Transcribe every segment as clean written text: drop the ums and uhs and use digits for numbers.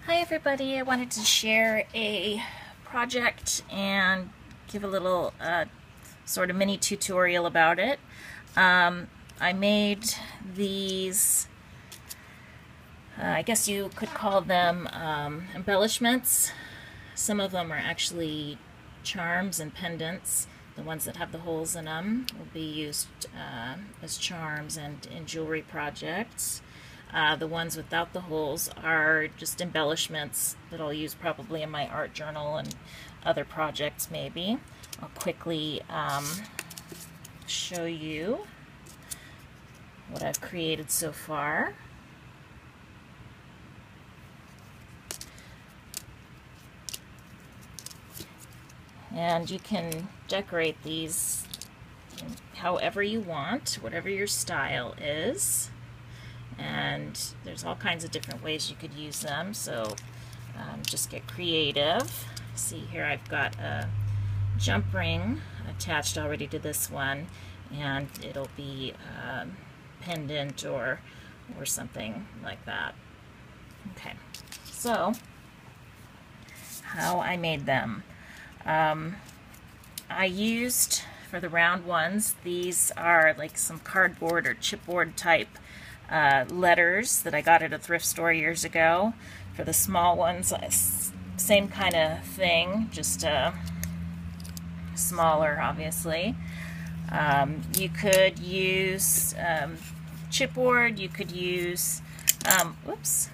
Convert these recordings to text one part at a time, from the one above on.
Hi everybody, I wanted to share a project and give a little sort of mini tutorial about it. I made these, I guess you could call them embellishments. Some of them are actually charms and pendants. The ones that have the holes in them will be used as charms and in jewelry projects. The ones without the holes are just embellishments that I'll use probably in my art journal and other projects maybe. I'll quickly show you what I've created so far. And you can decorate these however you want, whatever your style is. And there's all kinds of different ways you could use them, so just get creative. See here, I've got a jump ring attached already to this one, and it'll be a pendant or something like that. Okay, so how I made them. I used, for the round ones, these are like some cardboard or chipboard type letters that I got at a thrift store years ago. For the small ones, same kind of thing, just smaller, obviously. You could use chipboard, you could use,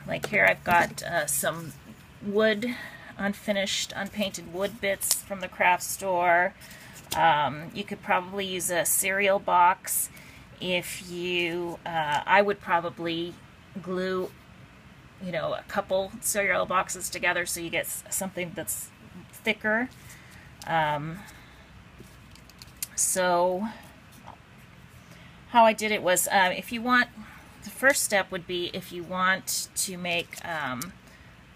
like here I've got some wood, unfinished, unpainted wood bits from the craft store. You could probably use a cereal box. If you, I would probably glue, a couple cereal boxes together so you get something that's thicker. So how I did it was, if you want, the first step would be if you want to make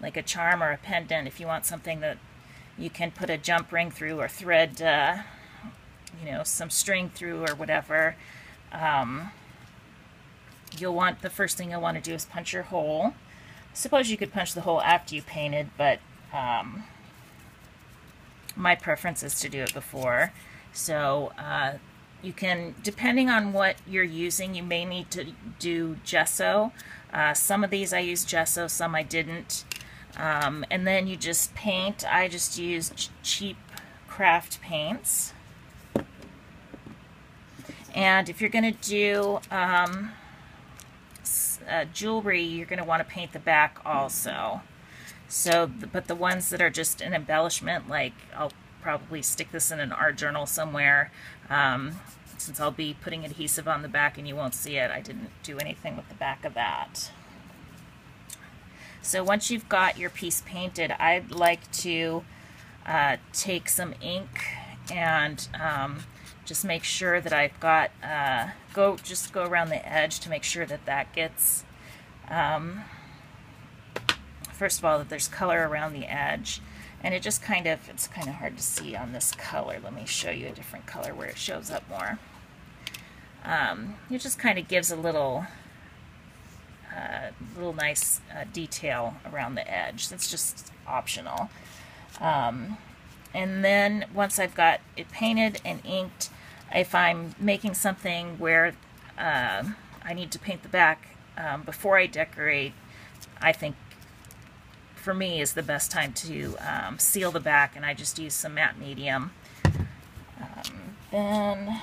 like a charm or a pendant, if you want something that you can put a jump ring through or thread, some string through or whatever. The first thing you'll want to do is punch your hole. Suppose you could punch the hole after you painted, but my preference is to do it before. So you can, depending on what you're using, you may need to do gesso. Some of these I used gesso, some I didn't. And then you just paint. I just used cheap craft paints. And if you're going to do jewelry, you're going to want to paint the back also. So, but the ones that are just an embellishment, like I'll probably stick this in an art journal somewhere, since I'll be putting adhesive on the back and you won't see it. I didn't do anything with the back of that. So once you've got your piece painted, I'd like to take some ink and just make sure that I've got, go around the edge to make sure that that gets, first of all, that there's color around the edge. And it just it's kind of hard to see on this color. Let me show you a different color where it shows up more. It just kind of gives a little nice detail around the edge. That's just optional. And then once I've got it painted and inked, if I'm making something where I need to paint the back before I decorate, I think for me is the best time to seal the back, and I just use some matte medium. Then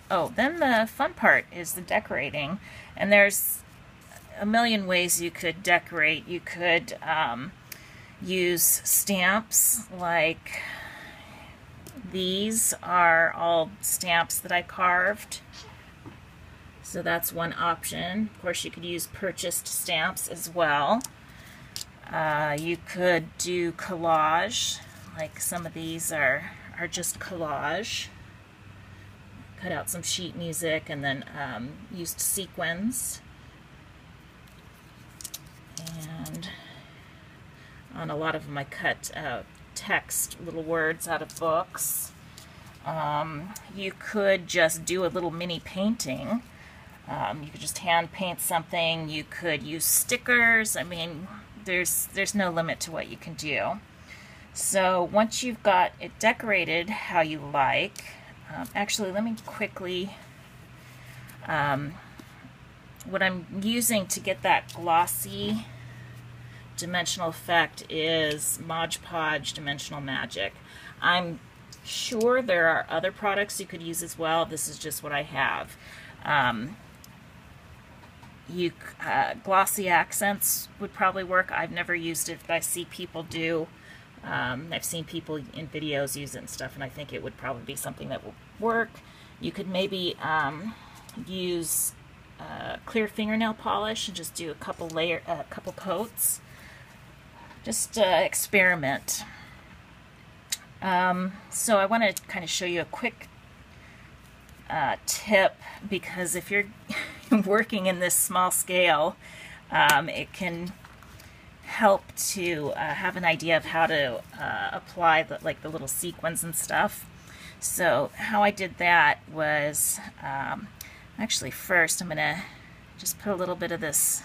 the fun part is the decorating, and there's a million ways you could decorate. You could use stamps, like these are all stamps that I carved, so that's one option. Of course, you could use purchased stamps as well. You could do collage, like some of these are just collage. Cut out some sheet music and then used sequins. And on a lot of them I cut text, little words out of books. You could just do a little mini painting. You could just hand paint something. You could use stickers. I mean, there's no limit to what you can do. So once you've got it decorated how you like, actually let me quickly, what I'm using to get that glossy dimensional effect is Mod Podge Dimensional Magic. I'm sure there are other products you could use as well. This is just what I have. Glossy accents would probably work. I've never used it, but I see people do. I've seen people in videos use it and stuff, and I think it would probably be something that will work. You could maybe use clear fingernail polish and just do a couple coats. Just experiment. So I want to kind of show you a quick tip, because if you're working in this small scale, it can help to have an idea of how to apply the little sequins and stuff. So how I did that was, actually first I'm going to just put a little bit of this.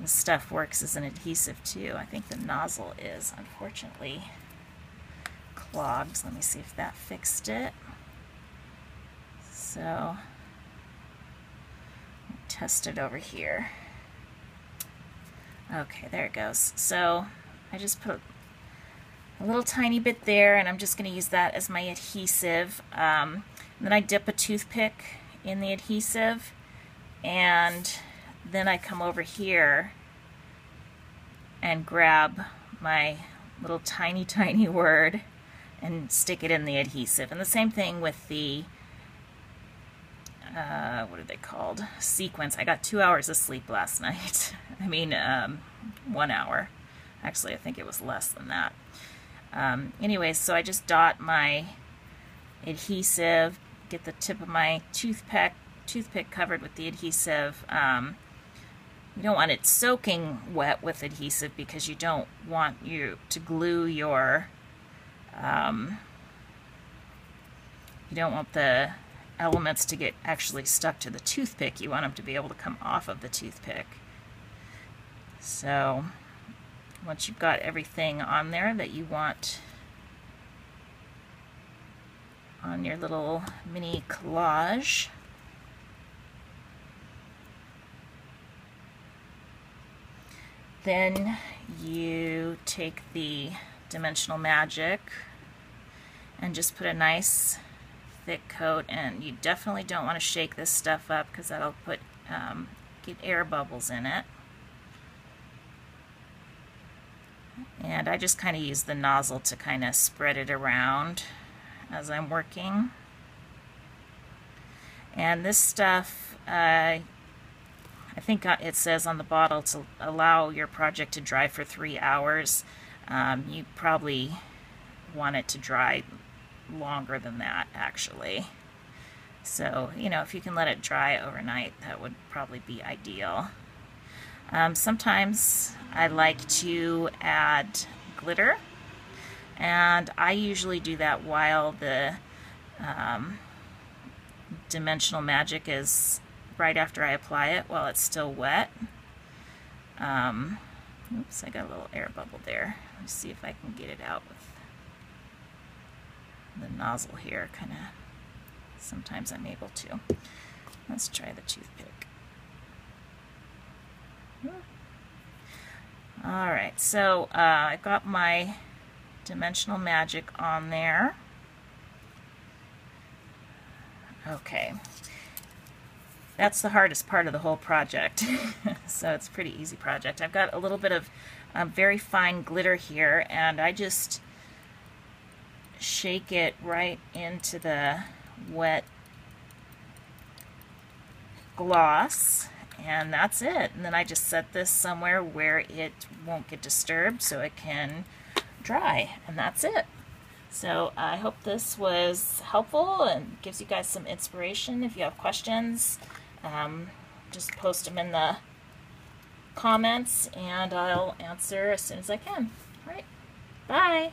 This stuff works as an adhesive too. I think the nozzle is unfortunately clogged. Let me see if that fixed it. So test it over here. Okay, there it goes. So I just put a little tiny bit there, and I'm just going to use that as my adhesive. Then I dip a toothpick in the adhesive, and then I come over here and grab my little tiny word and stick it in the adhesive. And the same thing with the what are they called? Sequins. I got 2 hours of sleep last night. I mean, 1 hour. Actually, I think it was less than that. Anyways, so I just dot my adhesive, get the tip of my toothpick covered with the adhesive. You don't want it soaking wet with adhesive because you don't want you to glue your, you don't want the elements to get actually stuck to the toothpick. You want them to be able to come off of the toothpick. So once you've got everything on there that you want on your little mini collage, then you take the Dimensional Magic and just put a nice thick coat, and you definitely don't want to shake this stuff up because that'll put get air bubbles in it. And I just kind of use the nozzle to kind of spread it around as I'm working. And this stuff, I think it says on the bottle to allow your project to dry for 3 hours. You probably want it to dry longer than that, actually. So, you know, if you can let it dry overnight, that would probably be ideal. Sometimes I like to add glitter, and I usually do that while the Dimensional Magic is right after I apply it, while it's still wet. Oops, I got a little air bubble there. Let's see if I can get it out with the nozzle here. Kind of, sometimes I'm able to. Let's try the toothpick. Alright, so I've got my Dimensional Magic on there. Okay. That's the hardest part of the whole project. So it's a pretty easy project. I've got a little bit of very fine glitter here, and I just shake it right into the wet gloss, and that's it. And then I just set this somewhere where it won't get disturbed so it can dry, and that's it. So I hope this was helpful and gives you guys some inspiration. If you have questions, just post them in the comments and I'll answer as soon as I can. All right, bye.